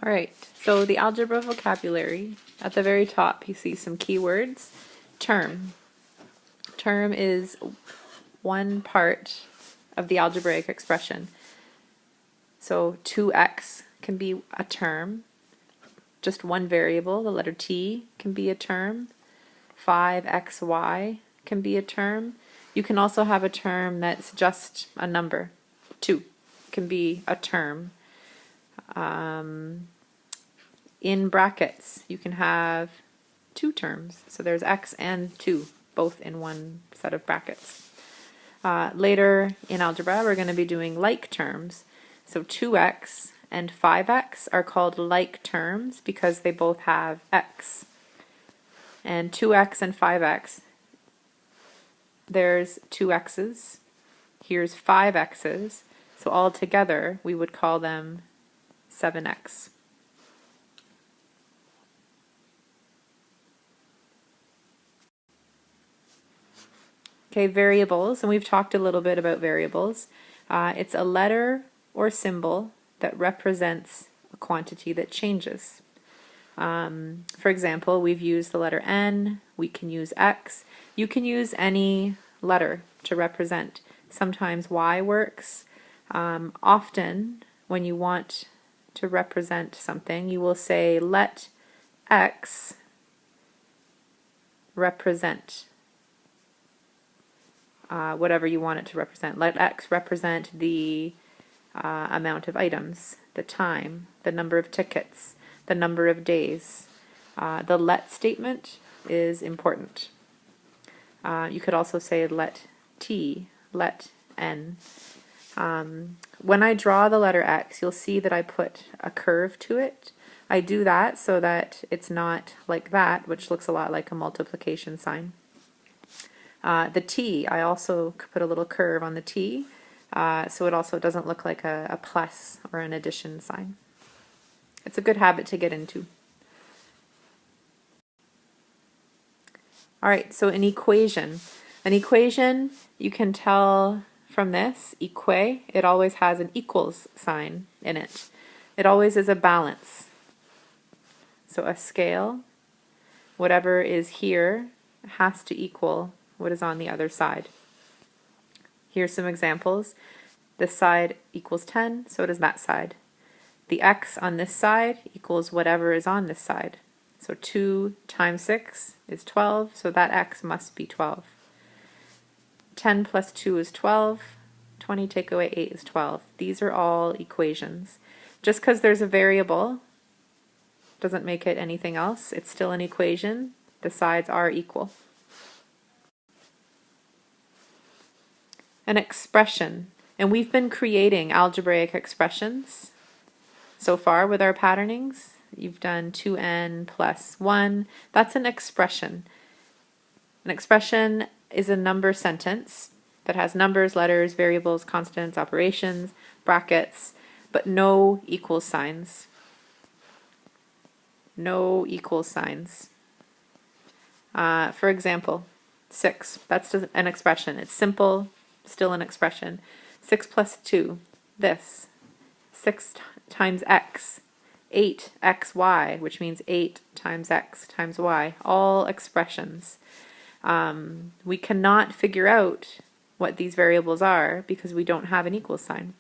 All right, so the algebra vocabulary, at the very top you see some keywords. Term. Term is one part of the algebraic expression. So 2x can be a term. Just one variable, the letter t, can be a term. 5xy can be a term. You can also have a term that's just a number. 2 can be a term. In brackets, you can have two terms. So there's x and 2, both in one set of brackets. Later in algebra, we're going to be doing like terms. So 2x and 5x are called like terms because they both have x. And 2x and 5x, there's 2 x's, here's 5 x's, so all together we would call them 7x. Okay, variables, and we've talked a little bit about variables. It's a letter or symbol that represents a quantity that changes. For example, we've used the letter N, we can use X. You can use any letter to represent. Sometimes Y works. Often, when you want to represent something, you will say, let X represent whatever you want it to represent. Let X represent the amount of items, the time, the number of tickets, the number of days. The let statement is important. You could also say let t, let n. When I draw the letter X, you'll see that I put a curve to it. I do that so that it's not like that, which looks a lot like a multiplication sign. The T, I also put a little curve on the T, so it also doesn't look like a plus or an addition sign. It's a good habit to get into. All right, so an equation. An equation, you can tell from this, equa, it always has an equals sign in it. It always is a balance. So a scale, whatever is here has to equal what is on the other side. Here's some examples. This side equals 10, so does that side. The x on this side equals whatever is on this side. So 2 times 6 is 12, so that x must be 12. 10 plus 2 is 12. 20 take away 8 is 12. These are all equations. Just because there's a variable doesn't make it anything else. It's still an equation. The sides are equal. An expression. And we've been creating algebraic expressions so far with our patternings. You've done 2n plus 1. That's an expression. An expression is a number sentence that has numbers, letters, variables, constants, operations, brackets, but no equal signs. No equal signs. For example, 6. That's an expression. It's simple, still an expression. 6 plus 2, this. 6 times x. 8xy, which means 8 times x times y. All expressions. We cannot figure out what these variables are because we don't have an equal sign.